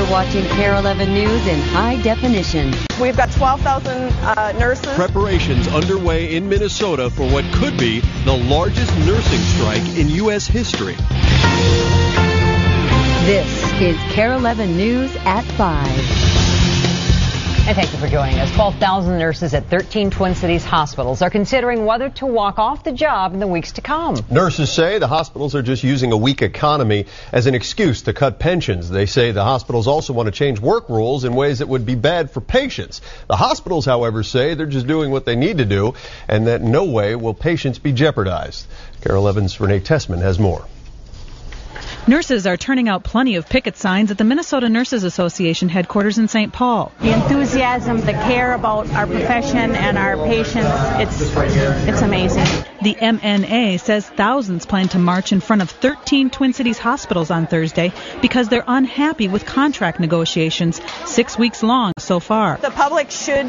You're watching KARE 11 News in high definition. We've got 12,000 nurses. Preparations underway in Minnesota for what could be the largest nursing strike in U.S. history. This is KARE 11 News at 5. And thank you for joining us. 12,000 nurses at 13 Twin Cities hospitals are considering whether to walk off the job in the weeks to come. Nurses say the hospitals are just using a weak economy as an excuse to cut pensions. They say the hospitals also want to change work rules in ways that would be bad for patients. The hospitals, however, say they're just doing what they need to do and that in no way will patients be jeopardized. KARE 11's Renee Tessman has more. Nurses are turning out plenty of picket signs at the Minnesota Nurses Association headquarters in St. Paul. The enthusiasm, the care about our profession and our patients, it's amazing. The MNA says thousands plan to march in front of 13 Twin Cities hospitals on Thursday because they're unhappy with contract negotiations 6 weeks long so far. The public should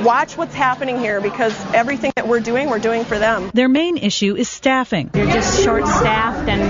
watch what's happening here because everything that we're doing for them. Their main issue is staffing. You're just short-staffed and,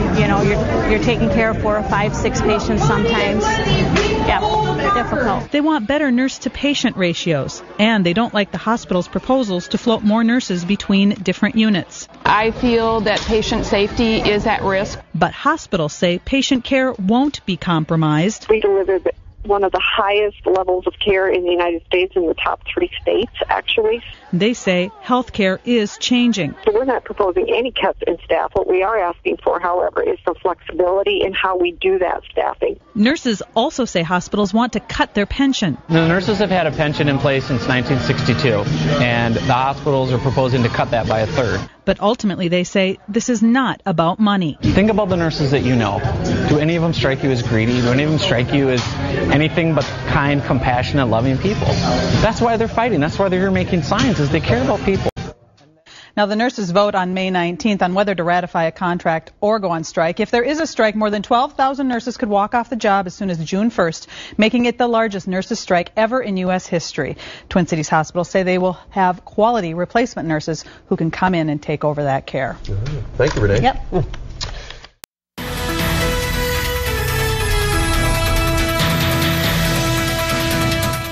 you're taking care of 4 or 5, 6 patients sometimes. Yeah, difficult. They want better nurse-to-patient ratios, and they don't like the hospital's proposals to float more nurses between different units. I feel that patient safety is at risk. But hospitals say patient care won't be compromised. We deliver one of the highest levels of care in the United States, in the top 3 states, actually. They say health care is changing. So we're not proposing any cuts in staff. What we are asking for, however, is some flexibility in how we do that staffing. Nurses also say hospitals want to cut their pension. The nurses have had a pension in place since 1962, and the hospitals are proposing to cut that by a third. But ultimately, they say this is not about money. Think about the nurses that you know. Do any of them strike you as greedy? Do any of them strike you as anything but kind, compassionate, loving people? That's why they're fighting. That's why they're here making signs, is they care about people. Now, the nurses vote on May 19th on whether to ratify a contract or go on strike. If there is a strike, more than 12,000 nurses could walk off the job as soon as June 1st, making it the largest nurses strike ever in U.S. history. Twin Cities hospitals say they will have quality replacement nurses who can come in and take over that care. Thank you, Renee. Yep.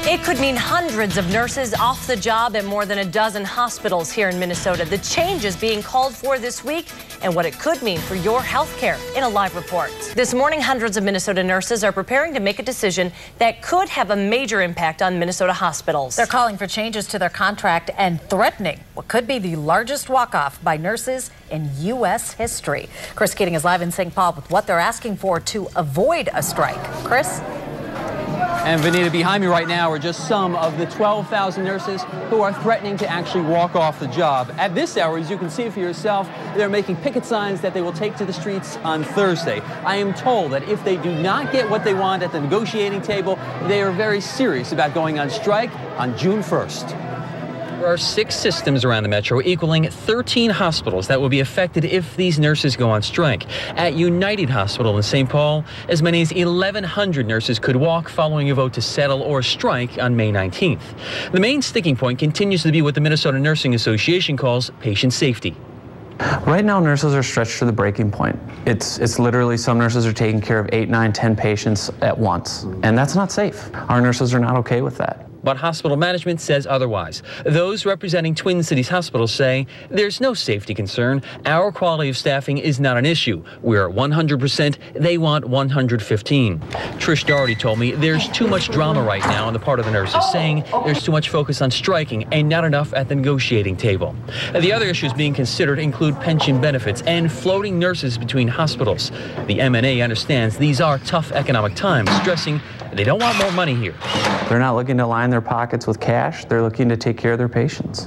It could mean hundreds of nurses off the job at more than a dozen hospitals here in Minnesota. The changes being called for this week and what it could mean for your health care in a live report. This morning, hundreds of Minnesota nurses are preparing to make a decision that could have a major impact on Minnesota hospitals. They're calling for changes to their contract and threatening what could be the largest walk-off by nurses in U.S. history. Chris Keating is live in St. Paul with what they're asking for to avoid a strike. Chris? And Vanita, behind me right now are just some of the 12,000 nurses who are threatening to actually walk off the job. At this hour, as you can see for yourself, they're making picket signs that they will take to the streets on Thursday. I am told that if they do not get what they want at the negotiating table, they are very serious about going on strike on June 1st. There are 6 systems around the metro equaling 13 hospitals that will be affected if these nurses go on strike. At United Hospital in St. Paul, as many as 1,100 nurses could walk following a vote to settle or strike on May 19th. The main sticking point continues to be what the Minnesota Nursing Association calls patient safety. Right now, nurses are stretched to the breaking point. It's literally some nurses are taking care of 8, 9, 10 patients at once, and that's not safe. Our nurses are not okay with that. But hospital management says otherwise. Those representing Twin Cities hospitals say there's no safety concern. Our quality of staffing is not an issue. We're at 100%. They want 115. Trish Doherty told me there's too much drama right now on the part of the nurses, saying there's too much focus on striking and not enough at the negotiating table. The other issues being considered include pension benefits and floating nurses between hospitals. The MNA understands these are tough economic times, stressing they don't want more money here. They're not looking to line their pockets with cash. They're looking to take care of their patients.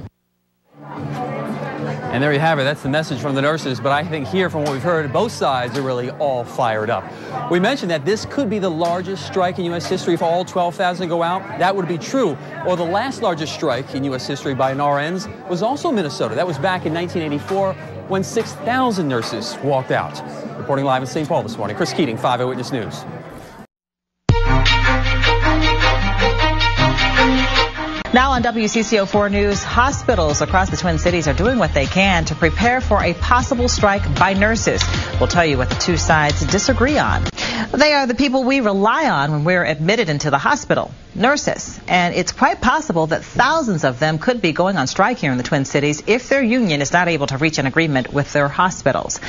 And there you have it. That's the message from the nurses. But I think here, from what we've heard, both sides are really all fired up. We mentioned that this could be the largest strike in U.S. history if all 12,000 go out. That would be true. Or the last largest strike in U.S. history by RNs was also Minnesota. That was back in 1984 when 6,000 nurses walked out. Reporting live in St. Paul this morning, Chris Keating, 5 Eyewitness News. Now on WCCO4 News, hospitals across the Twin Cities are doing what they can to prepare for a possible strike by nurses. We'll tell you what the two sides disagree on. They are the people we rely on when we're admitted into the hospital, nurses. And it's quite possible that thousands of them could be going on strike here in the Twin Cities if their union is not able to reach an agreement with their hospitals.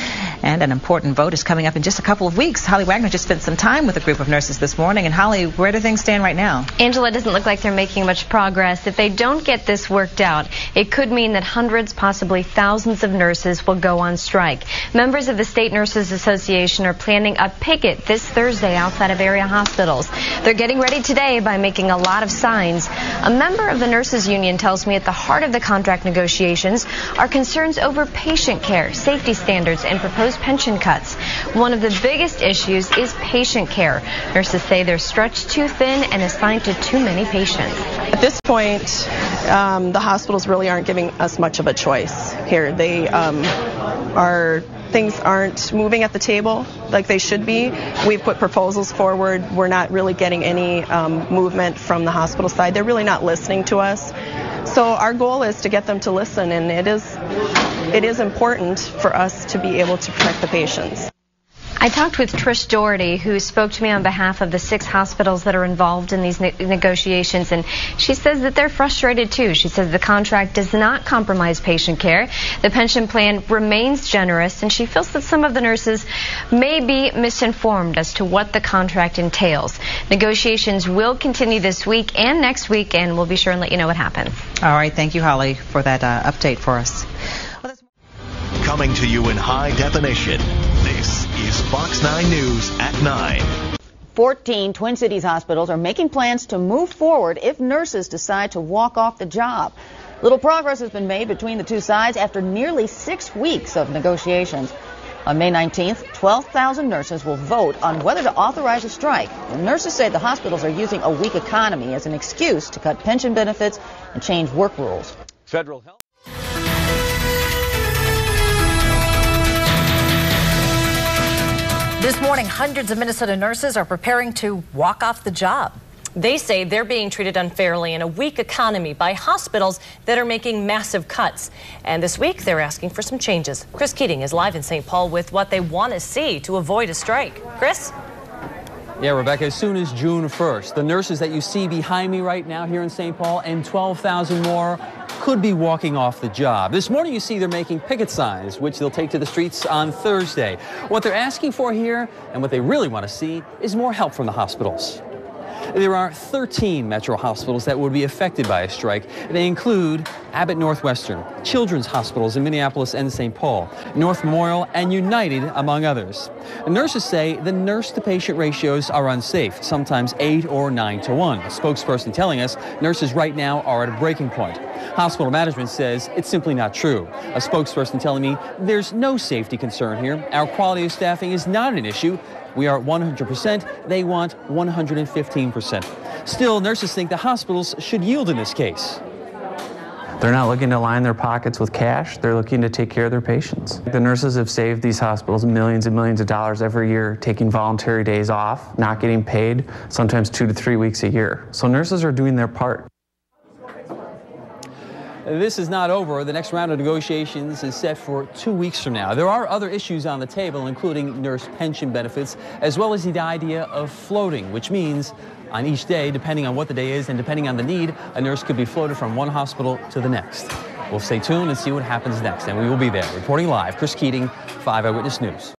And an important vote is coming up in just a couple of weeks. Holly Wagner just spent some time with a group of nurses this morning. And Holly, where do things stand right now? Angela, it doesn't look like they're making much progress. If they don't get this worked out, it could mean that hundreds, possibly thousands of nurses will go on strike. Members of the State Nurses Association are planning a picket this Thursday outside of area hospitals. They're getting ready today by making a lot of signs. A member of the nurses union tells me at the heart of the contract negotiations are concerns over patient care, safety standards, and proposed pension cuts. One of the biggest issues is patient care. Nurses say they're stretched too thin and assigned to too many patients. At this point, the hospitals really aren't giving us much of a choice here. Things aren't moving at the table like they should be. We've put proposals forward. We're not really getting any movement from the hospital side. They're really not listening to us. So our goal is to get them to listen, and it is important for us to be able to protect the patients. I talked with Trish Doherty, who spoke to me on behalf of the 6 hospitals that are involved in these negotiations, and she says that they're frustrated too. She says the contract does not compromise patient care. The pension plan remains generous, and she feels that some of the nurses may be misinformed as to what the contract entails. Negotiations will continue this week and next week, and we'll be sure and let you know what happens. All right. Thank you, Holly, for that update for us. Coming to you in high definition, this is Fox 9 News at 9. 14 Twin Cities hospitals are making plans to move forward if nurses decide to walk off the job. Little progress has been made between the two sides after nearly 6 weeks of negotiations. On May 19th, 12,000 nurses will vote on whether to authorize a strike. The nurses say the hospitals are using a weak economy as an excuse to cut pension benefits and change work rules. Federal health. This morning, hundreds of Minnesota nurses are preparing to walk off the job. They say they're being treated unfairly in a weak economy by hospitals that are making massive cuts. And this week, they're asking for some changes. Chris Keating is live in St. Paul with what they want to see to avoid a strike. Chris? Yeah, Rebecca, as soon as June 1st, the nurses that you see behind me right now here in St. Paul and 12,000 more could be walking off the job. This morning you see they're making picket signs, which they'll take to the streets on Thursday. What they're asking for here and what they really want to see is more help from the hospitals. There are 13 metro hospitals that would be affected by a strike. They include Abbott Northwestern, Children's Hospitals in Minneapolis and St. Paul, North Memorial, and United, among others. The nurses say the nurse-to-patient ratios are unsafe, sometimes 8 or 9 to 1. A spokesperson telling us nurses right now are at a breaking point. Hospital management says it's simply not true. A spokesperson telling me there's no safety concern here. Our quality of staffing is not an issue. We are at 100%. They want 115%. Still, nurses think the hospitals should yield in this case. They're not looking to line their pockets with cash. They're looking to take care of their patients. The nurses have saved these hospitals millions and millions of dollars every year, taking voluntary days off, not getting paid, sometimes 2 to 3 weeks a year. So nurses are doing their part. This is not over. The next round of negotiations is set for 2 weeks from now. There are other issues on the table, including nurse pension benefits, as well as the idea of floating, which means on each day, depending on what the day is and depending on the need, a nurse could be floated from one hospital to the next. We'll stay tuned and see what happens next, and we will be there. Reporting live, Chris Keating, 5 Eyewitness News.